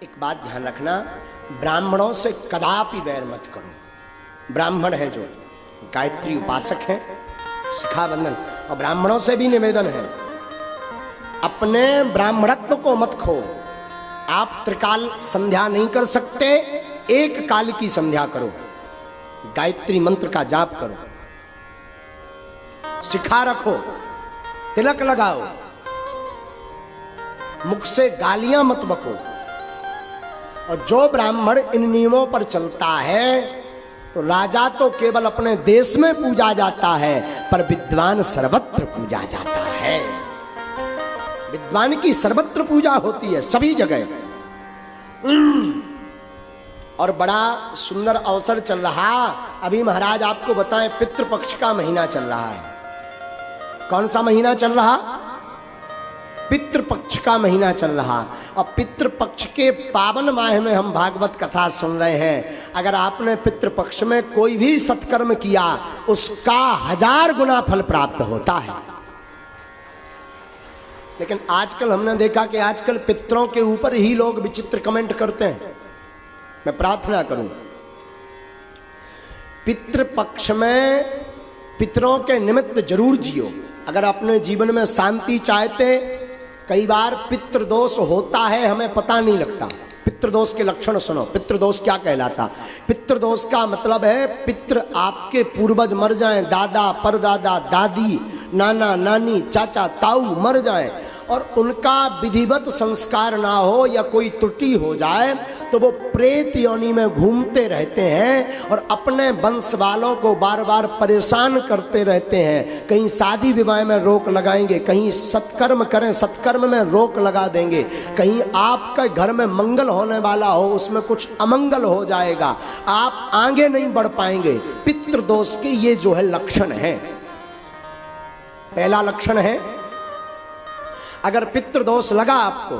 एक बात ध्यान रखना, ब्राह्मणों से कदापि वैर मत करो। ब्राह्मण है जो गायत्री उपासक हैं, शिखाबंधन, और ब्राह्मणों से भी निवेदन है अपने ब्राह्मणत्व को मत खो। आप त्रिकाल संध्या नहीं कर सकते, एक काल की संध्या करो, गायत्री मंत्र का जाप करो, शिखा रखो, तिलक लगाओ, मुख से गालियां मत बको। और जो ब्राह्मण इन नियमों पर चलता है तो राजा तो केवल अपने देश में पूजा जाता है, पर विद्वान सर्वत्र पूजा जाता है। विद्वान की सर्वत्र पूजा होती है, सभी जगह। और बड़ा सुंदर अवसर चल रहा, अभी महाराज आपको बताएं, पितृपक्ष का महीना चल रहा है। कौन सा महीना चल रहा? पितृपक्ष का महीना चल रहा। और पितृपक्ष के पावन माह में हम भागवत कथा सुन रहे हैं। अगर आपने पितृपक्ष में कोई भी सत्कर्म किया, उसका 1000 गुना फल प्राप्त होता है। लेकिन आजकल हमने देखा कि आजकल पितरों के ऊपर ही लोग विचित्र कमेंट करते हैं। मैं प्रार्थना करूं, पितृपक्ष में पितरों के निमित्त जरूर जियो। अगर अपने जीवन में शांति चाहते, कई बार पितृदोष होता है, हमें पता नहीं लगता। पितृदोष के लक्षण सुनो। पितृदोष क्या कहलाता? पितृदोष का मतलब है पितृ आपके पूर्वज मर जाएं, दादा, परदादा, दादी, नाना, नानी, चाचा, ताऊ मर जाएं और उनका विधिवत संस्कार ना हो या कोई त्रुटि हो जाए तो वो प्रेत योनि में घूमते रहते हैं और अपने वंश वालों को बार बार परेशान करते रहते हैं। कहीं शादी विवाह में रोक लगाएंगे, कहीं सत्कर्म करें, सत्कर्म में रोक लगा देंगे, कहीं आपके घर में मंगल होने वाला हो, उसमें कुछ अमंगल हो जाएगा, आप आगे नहीं बढ़ पाएंगे। पितृदोष के ये जो है लक्षण है। पहला लक्षण है, अगर पितृदोष लगा आपको,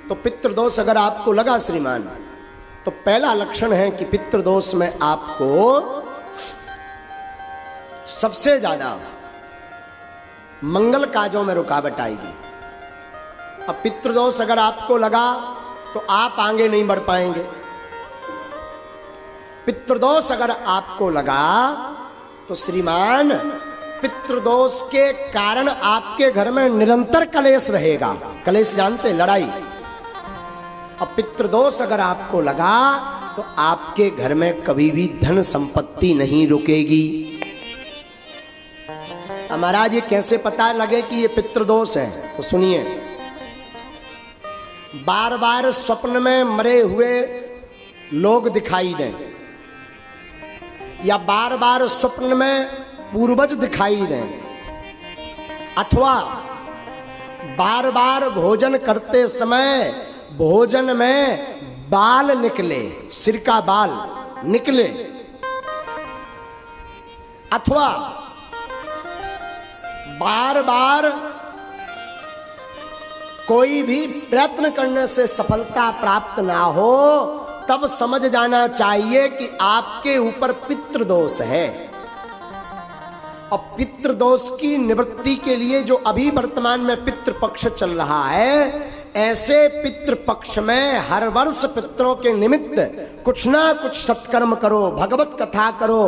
तो पितृदोष अगर आपको लगा श्रीमान, तो पहला लक्षण है कि पितृदोष में आपको सबसे ज्यादा मंगल काजों में रुकावट आएगी। अब पितृदोष अगर आपको लगा तो आप आगे नहीं बढ़ पाएंगे। पितृदोष अगर आपको लगा तो श्रीमान पितृदोष के कारण आपके घर में निरंतर कलेश रहेगा। कलेश जानते, लड़ाई। अब पितृदोष अगर आपको लगा तो आपके घर में कभी भी धन संपत्ति नहीं रुकेगी। महाराज ये कैसे पता लगे कि ये पितृदोष है? तो सुनिए, बार बार स्वप्न में मरे हुए लोग दिखाई दें, या बार बार स्वप्न में पूर्वज दिखाई दें, अथवा बार बार भोजन करते समय भोजन में बाल निकले, सिर का बाल निकले, अथवा बार बार कोई भी प्रयत्न करने से सफलता प्राप्त ना हो, तब समझ जाना चाहिए कि आपके ऊपर पितृदोष है। और पितृदोष की निवृत्ति के लिए जो अभी वर्तमान में पितृपक्ष चल रहा है, ऐसे पितृपक्ष में हर वर्ष पितरों के निमित्त कुछ ना कुछ सत्कर्म करो, भगवत कथा करो,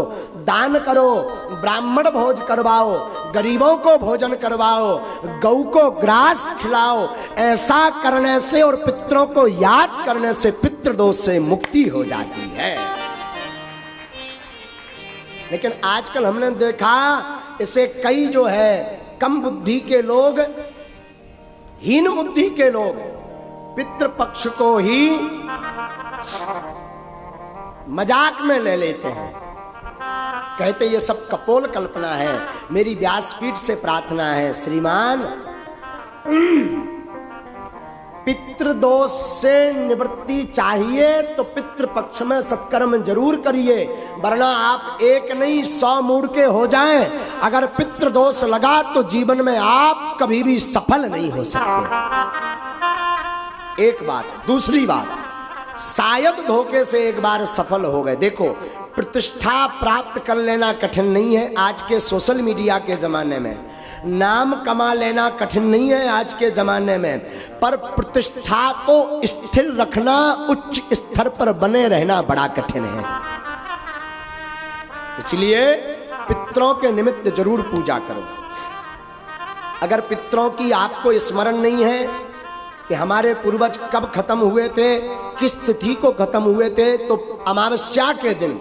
दान करो, ब्राह्मण भोज करवाओ, गरीबों को भोजन करवाओ, गौ को ग्रास खिलाओ। ऐसा करने से और पितरों को याद करने से पितृदोष से मुक्ति हो जाती है। लेकिन आजकल हमने देखा, इसे कई जो है कम बुद्धि के लोग, हीन बुद्धि के लोग पितृपक्ष को ही मजाक में ले लेते हैं। कहते ये सब कपोल कल्पना है। मेरी व्यासपीठ से प्रार्थना है श्रीमान, पितृदोष से निवृत्ति चाहिए तो पितृपक्ष में सत्कर्म जरूर करिए, वरना आप एक नहीं 100 मूड के हो जाएं। अगर पितृदोष लगा तो जीवन में आप कभी भी सफल नहीं हो सकते। एक बात। दूसरी बात, शायद धोखे से एक बार सफल हो गए। देखो, प्रतिष्ठा प्राप्त कर लेना कठिन नहीं है आज के सोशल मीडिया के जमाने में। नाम कमा लेना कठिन नहीं है आज के जमाने में, पर प्रतिष्ठा को स्थिर रखना, उच्च स्तर पर बने रहना बड़ा कठिन है। इसलिए पितरों के निमित्त जरूर पूजा करो। अगर पितरों की आपको स्मरण नहीं है कि हमारे पूर्वज कब खत्म हुए थे, किस तिथि को खत्म हुए थे, तो अमावस्या के दिन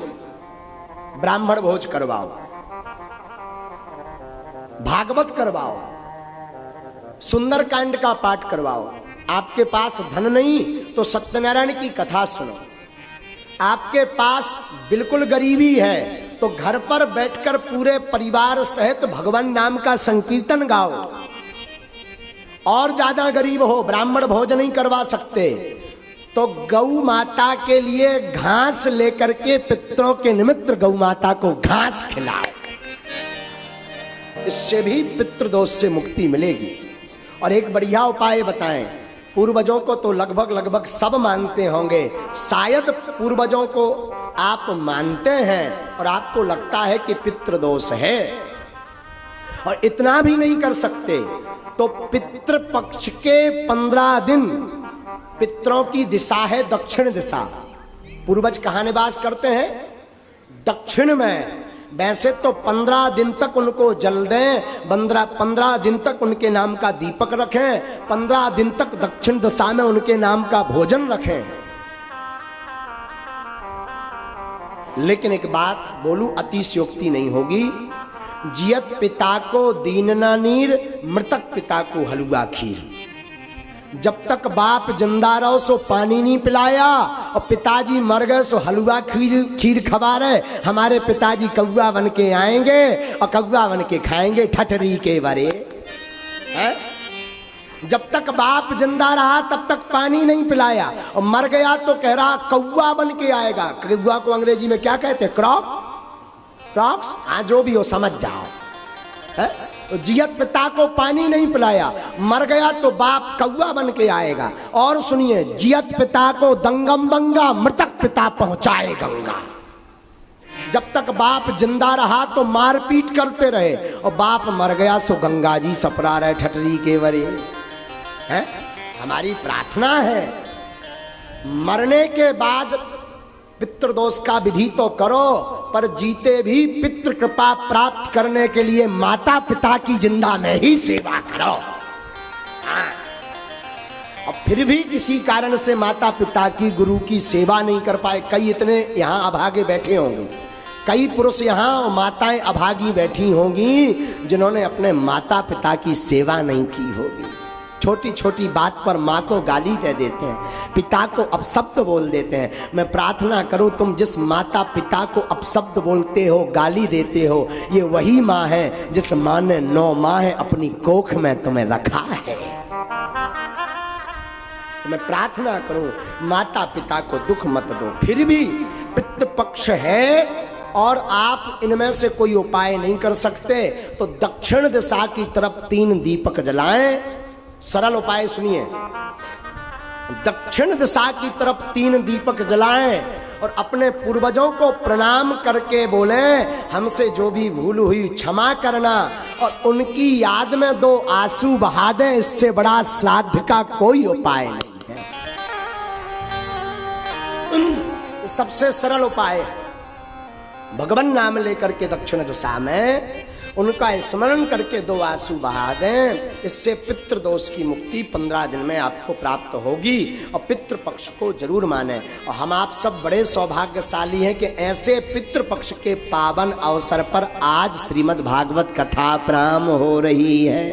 ब्राह्मण भोज करवाओ, भागवत करवाओ, सुंदरकांड का पाठ करवाओ। आपके पास धन नहीं तो सत्यनारायण की कथा सुनो। आपके पास बिल्कुल गरीबी है तो घर पर बैठकर पूरे परिवार सहित भगवान नाम का संकीर्तन गाओ। और ज्यादा गरीब हो, ब्राह्मण भोज नहीं करवा सकते, तो गौ माता के लिए घास लेकर के पितरों के निमित्त गौ माता को घास खिलाओ। इससे भी पितृदोष से मुक्ति मिलेगी। और एक बढ़िया उपाय बताएं, पूर्वजों को तो लगभग सब मानते होंगे, शायद पूर्वजों को आप मानते हैं और आपको लगता है कि पितृदोष है और इतना भी नहीं कर सकते, तो पितृपक्ष के 15 दिन पितरों की दिशा है दक्षिण दिशा। पूर्वज कहाँ निवास करते हैं? दक्षिण में। वैसे तो 15 दिन तक उनको जल दें, 15 दिन तक उनके नाम का दीपक रखें, 15 दिन तक दक्षिण दिशा में उनके नाम का भोजन रखें। लेकिन एक बात बोलूं, अतिशयोक्ति नहीं होगी। जियत पिता को दीन ना नीर, मृतक पिता को हलवा खीर। जब तक बाप जिंदा रहो सो पानी नहीं पिलाया, और पिताजी मर गए सो हलवा खीर खवा रहे। हमारे पिताजी कौवा बन के आएंगे और कौवा बन के खाएंगे ठठरी के बरे है? जब तक बाप जिंदा रहा तब तक पानी नहीं पिलाया, और मर गया तो कह रहा कौवा बन के आएगा। कौवा को अंग्रेजी में क्या कहते हैं? क्रॉक्स। हाँ, जो भी हो समझ जाओ है? तो जियत पिता को पानी नहीं पिलाया, मर गया तो बाप कौवा बन के आएगा। और सुनिए, जियत पिता को दंगम दंगा, मृतक पिता पहुंचाए गंगा। जब तक बाप जिंदा रहा तो मारपीट करते रहे, और बाप मर गया सो गंगा जी सपरा रहे ठठरी के वरे है। हमारी प्रार्थना है मरने के बाद पितृदोष का विधि तो करो, पर जीते भी पितृ कृपा प्राप्त करने के लिए माता पिता की जिंदा में ही सेवा करो। हाँ। और फिर भी किसी कारण से माता पिता की, गुरु की सेवा नहीं कर पाए, कई इतने यहाँ अभागे बैठे होंगे, कई पुरुष यहाँ माताएं अभागी बैठी होंगी जिन्होंने अपने माता पिता की सेवा नहीं की होगी। छोटी छोटी बात पर माँ को गाली दे देते हैं, पिता को अपशब्द बोल देते हैं। मैं प्रार्थना करूं, तुम जिस माता पिता को अपशब्द बोलते हो, गाली देते हो, ये वही माँ है जिस माँ ने 9 माह अपनी कोख में तुम्हें रखा है। तो मैं प्रार्थना करूं, माता पिता को दुख मत दो। फिर भी पितृपक्ष है और आप इनमें से कोई उपाय नहीं कर सकते, तो दक्षिण दिशा की तरफ 3 दीपक जलाएं। सरल उपाय सुनिए, दक्षिण दिशा की तरफ 3 दीपक जलाएं और अपने पूर्वजों को प्रणाम करके बोले, हमसे जो भी भूल हुई क्षमा करना, और उनकी याद में 2 आंसू बहा दें। इससे बड़ा श्राद्ध का कोई उपाय नहीं है। सबसे सरल उपाय, भगवान नाम लेकर के दक्षिण दिशा में उनका स्मरण करके 2 आंसू बहा दें। इससे पितृदोष की मुक्ति 15 दिन में आपको प्राप्त होगी। और पितृपक्ष को जरूर माने। और हम आप सब बड़े सौभाग्यशाली हैं कि ऐसे पितृपक्ष के पावन अवसर पर आज श्रीमद् भागवत कथा प्रारंभ हो रही है।